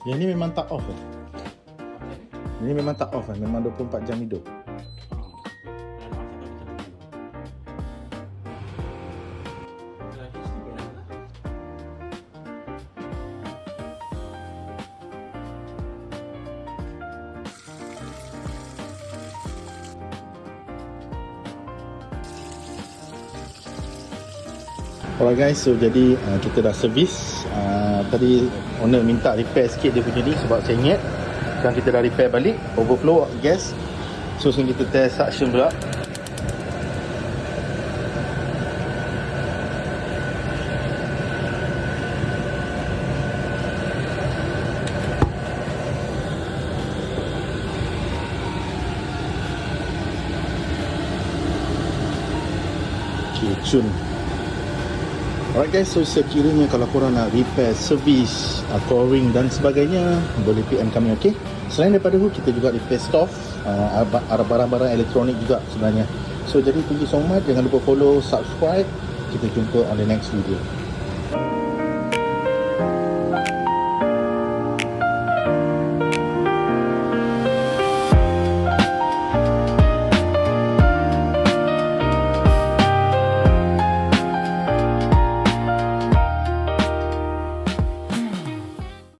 Yang ni memang tak off. Ini memang tak off, memang 24 jam hidup. Alright guys, so jadi kita dah servis. Tadi owner minta repair sikit dia punya ni sebab saya ingat. Sekarang kita dah repair balik, overflow gas. So sekarang kita test suction pula. Okay, cun. Alright guys, so sekiranya kalau korang nak repair, service, coring dan sebagainya, boleh PM kami, okay? Selain daripada itu, kita juga repair stove, barang-barang elektronik juga sebenarnya. So jadi thank you so much, jangan lupa follow, subscribe. Kita jumpa on the next video.